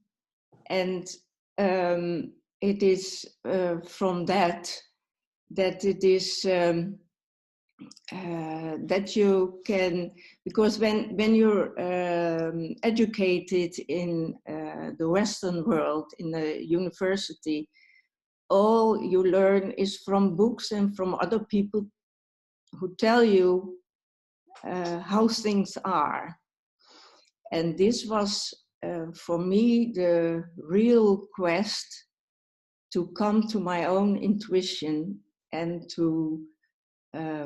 and it is from that it is that you can, because when you're educated in the Western world, in the university, all you learn is from books and from other people who tell you how things are. And this was for me the real quest to come to my own intuition and to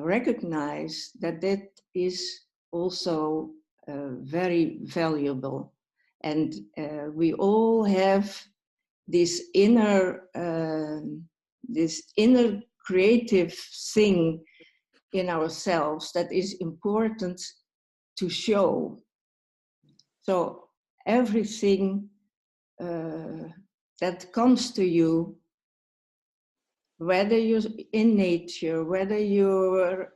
recognize that that is also very valuable. And we all have this inner creative thing in ourselves that is important to show. So everything that comes to you, whether you're in nature, whether you're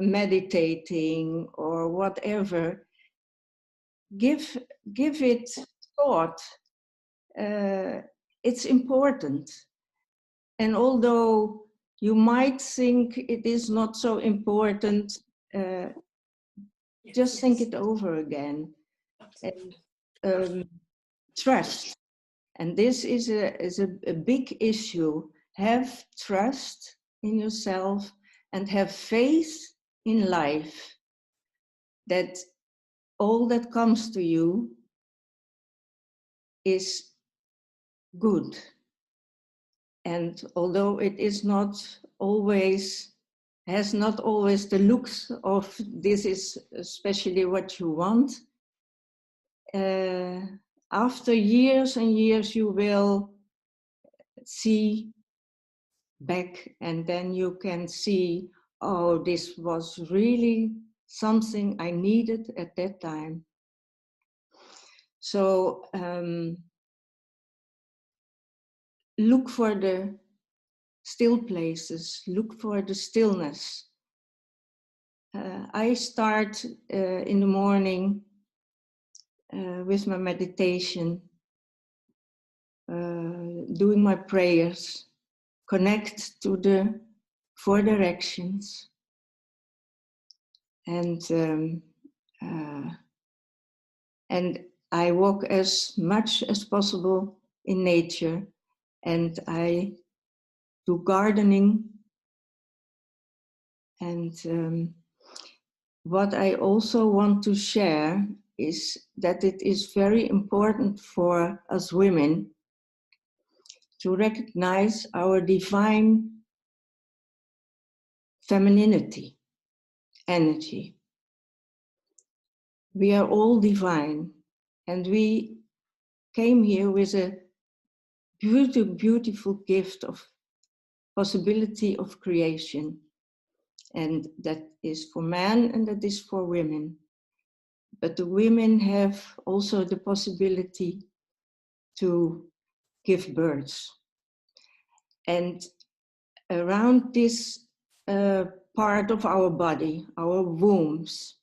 meditating or whatever, give it thought. It's important. And although you might think it is not so important, just think it over again. And trust. And this is a big issue. Have trust in yourself and have faith in life that all that comes to you is good. And although it is not always, has not always the looks of this is especially what you want, after years and years you will see back, and then you can see, oh, this was really something I needed at that time. So look for the still places, look for the stillness. I start in the morning with my meditation, doing my prayers. connect to the 4 directions, and I walk as much as possible in nature, and I do gardening. And what I also want to share is that it is very important for us women to recognize our divine femininity, energy. We are all divine, and we came here with a beautiful, beautiful gift of possibility of creation. And that is for men and that is for women. But the women have also the possibility to give birth. And around this part of our body, our wombs,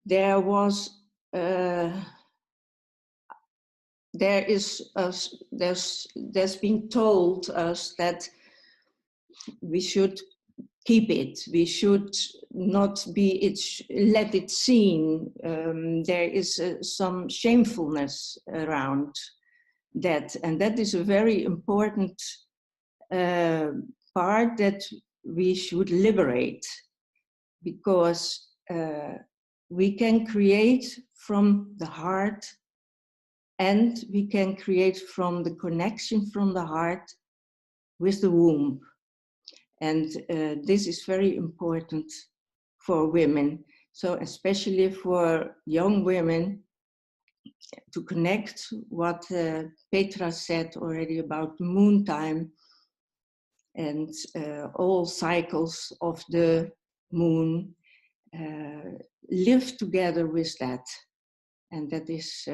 there's been told us that we should keep it. We should not let it seen. There is some shamefulness around that, and that is a very important part that we should liberate, because we can create from the heart, and we can create from the connection from the heart with the womb. And this is very important for women. So especially for young women, to connect what Petra said already about the moon time and all cycles of the moon, live together with that. And that is,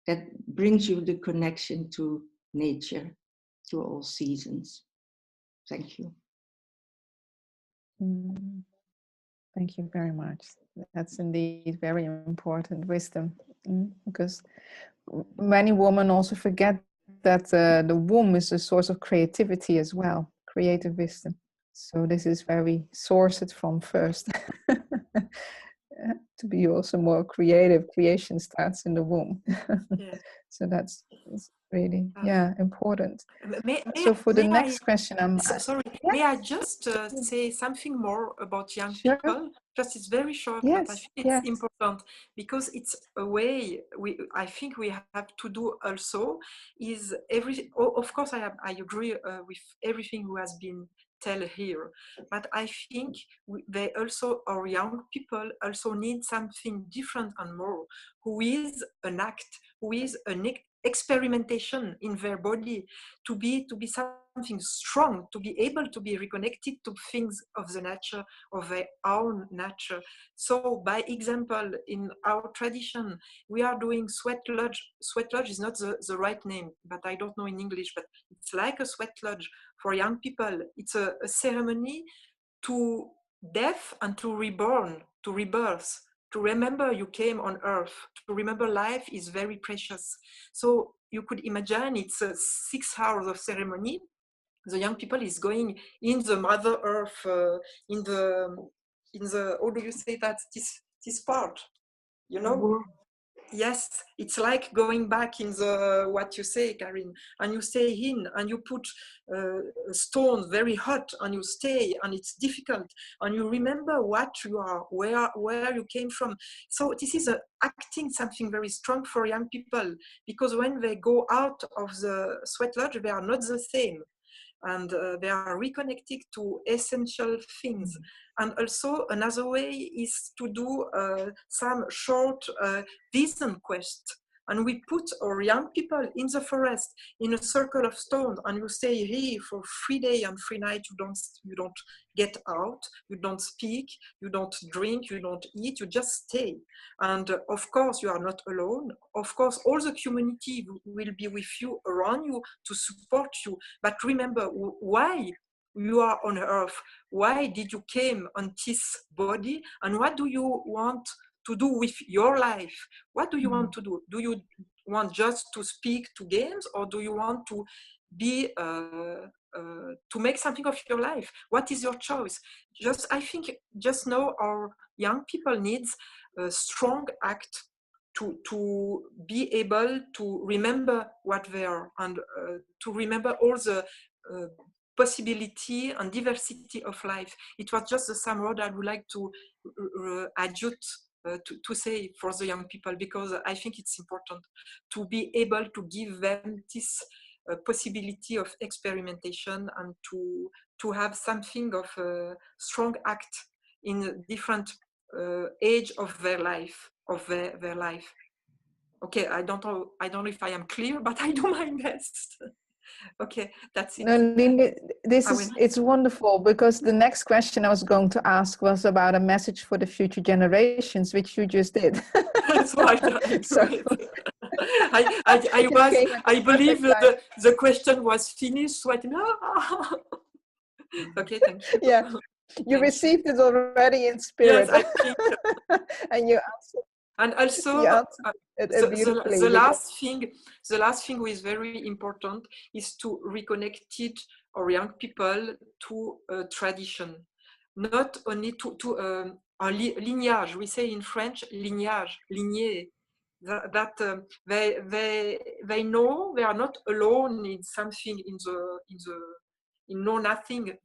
that brings you the connection to nature, to all seasons. Thank you. Thank you very much. That's indeed very important wisdom, because many women also forget that the womb is a source of creativity as well, creative wisdom. So this is very sourced from first. To be also more creative, creation starts in the womb. Yeah. So that's really important. So for the next question, sorry, may I just say something more about young people? Just it's very short, but I think it's important, because it's a way I think we have to do also is of course I agree with everything who has been tell here, but I think our young people also need something different and more, who is an act, who is an experimentation in their body, to be something strong, to be able to be reconnected to things of the nature, of their own nature. So by example, in our tradition, we are doing sweat lodge. Sweat lodge is not the right name, but I don't know in English, but it's like a sweat lodge for young people. It's a ceremony to death and to reborn, to rebirth, to remember you came on earth, to remember life is very precious. So you could imagine it's 6 hours of ceremony. The young people is going in the Mother Earth, in the how do you say that, this part, you know? Yes, it's like going back in the, what you say, Karin, and you stay in and you put a stone very hot and you stay, and it's difficult, and you remember what you are, where you came from. So this is acting something very strong for young people, because when they go out of the sweat lodge, they are not the same. And they are reconnected to essential things. And also another way is to do some short vision quest. And we put our young people in the forest in a circle of stone, and you stay here for 3 days and 3 nights. You don't get out, you don't speak, you don't drink, you don't eat, you just stay. And of course, you are not alone. Of course, all the community will be with you, around you, to support you. But remember why you are on earth. Why did you came on this body? And what do you want to do with your life? What do you want to do? Do you want just to speak to games, or do you want to to make something of your life. What is your choice? I think just now our young people needs a strong act to be able to remember what they are, and to remember all the possibility and diversity of life. It was just the same word I would like to adjust to say for the young people, because I think it's important to be able to give them this possibility of experimentation, and to have something of a strong act in different age of their life, Okay, I don't know if I am clear, but I do my best. Okay, that's it. No, Lynn, it's wonderful, because the next question I was going to ask was about a message for the future generations, which you just did. So I believe the question was finished, so I think, okay, thank you. Yeah, you received it already in spirit. Yes, I think. And you answered. And also, the last thing which is very important is to reconnect our young people to tradition, not only to lineage. We say in French, lignée. That they know they are not alone in something, in know nothing.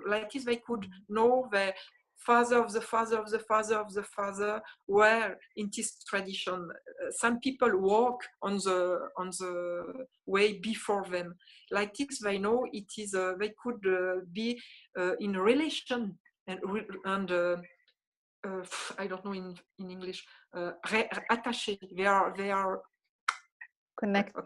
Like this, they could know the father of the father of the father of the father were in this tradition. Some people walk on the way before them. Like this, they know it is. They could be in a relation and I don't know in English. Attaché. They are connected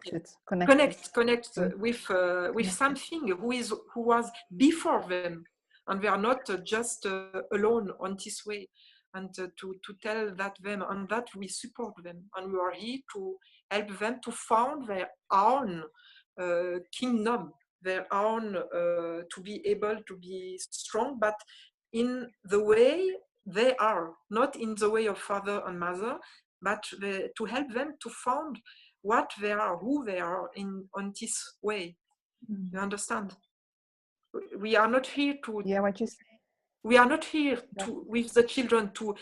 with something who was before them, and they are not just alone on this way. And to tell them, and that we support them, and we are here to help them to found their own kingdom, their own to be able to be strong, but in the way they are, not in the way of father and mother, but to help them to found what they are, who they are on this way. You understand? We are not here to. Yeah, what you say. We are not here to with the children to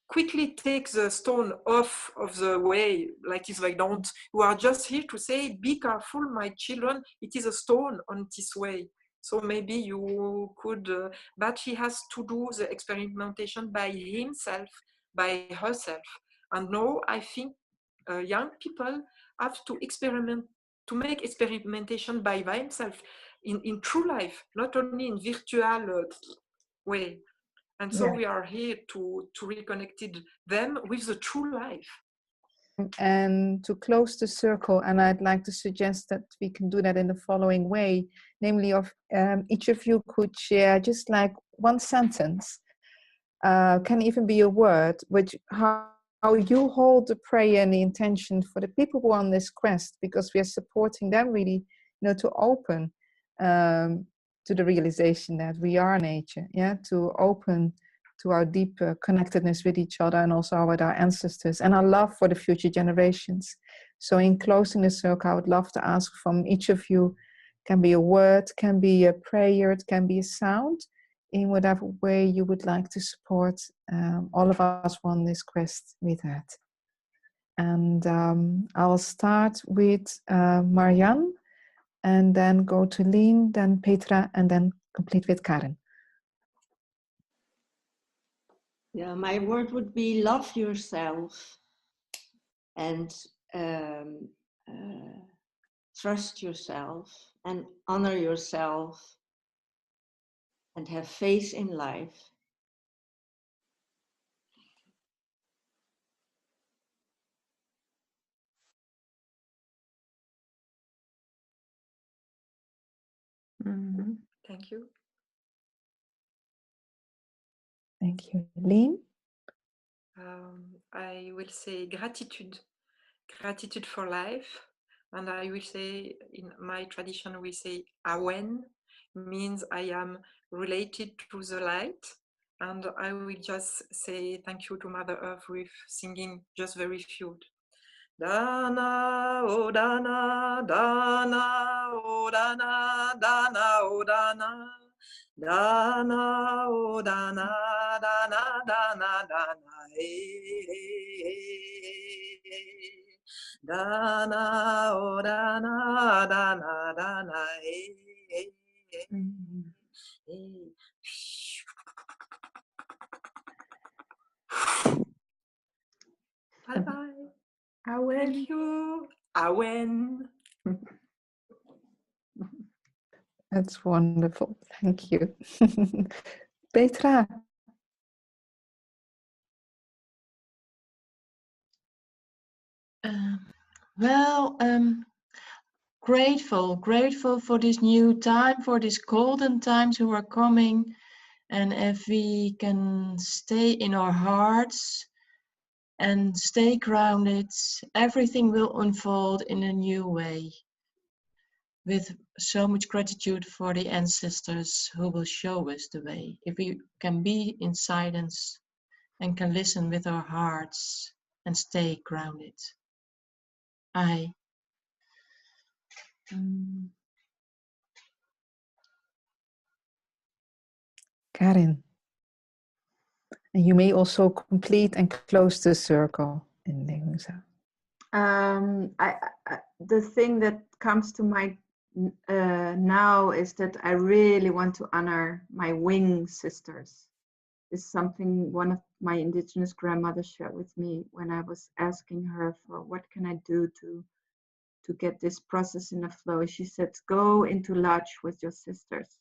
quickly take the stone off of the way, like this they don't. We are just here to say, be careful, my children, it is a stone on this way. So maybe you could, but he has to do the experimentation by himself, by herself. And now I think young people have to experiment, to make experimentation by themselves in true life, not only in virtual way. And so we are here to reconnect them with the true life. And to close the circle, and I'd like to suggest that we can do that in the following way, namely of each of you could share just like one sentence, can even be a word, which how you hold the prayer and the intention for the people who are on this quest, because we are supporting them really, to open to the realization that we are nature, to open to our deep connectedness with each other, and also with our ancestors, and our love for the future generations. So in closing the circle, I would love to ask from each of you, can be a word, can be a prayer, it can be a sound, in whatever way you would like to support all of us on this quest with that. And I'll start with Marjan, and then go to Line, then Petra, and then complete with Karen. Yeah, my word would be love yourself, and trust yourself, and honor yourself, and have faith in life. Mm-hmm. Thank you. Thank you. Line? I will say gratitude. Gratitude for life. And I will say, in my tradition, we say awen, means I am related to the light. And I will just say thank you to Mother Earth with singing just very few. Dana, oh Dana, Dana, oh dana, dana, oh dana. Dana, oh dana, dana, dana, dana, dana, oh dana, dana, dana, Bye bye. Thank you. Awen. That's wonderful. Thank you. Petra. Grateful for this new time, for these golden times who are coming. And if we can stay in our hearts and stay grounded, everything will unfold in a new way. With so much gratitude for the ancestors who will show us the way. If we can be in silence and can listen with our hearts and stay grounded. Karin. And you may also complete and close the circle in English. The thing that comes to my now is that I really want to honor my wing sisters. It's something one of my Indigenous grandmothers shared with me when I was asking her for what can I do to get this process in a flow. She said, go into lodge with your sisters.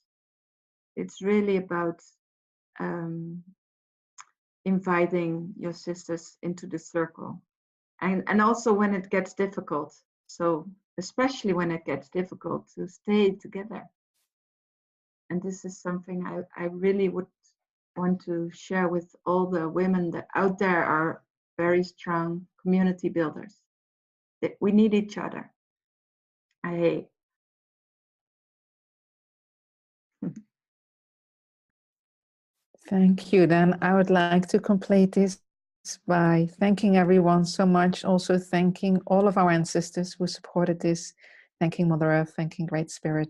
It's really about inviting your sisters into the circle. And also when it gets difficult. So especially when it gets difficult, to stay together. And this is something I really would want to share with all the women that out there are very strong community builders. That we need each other. Thank you. Then I would like to complete this by thanking everyone so much. Also thanking all of our ancestors who supported this. Thanking Mother Earth, thanking Great Spirit,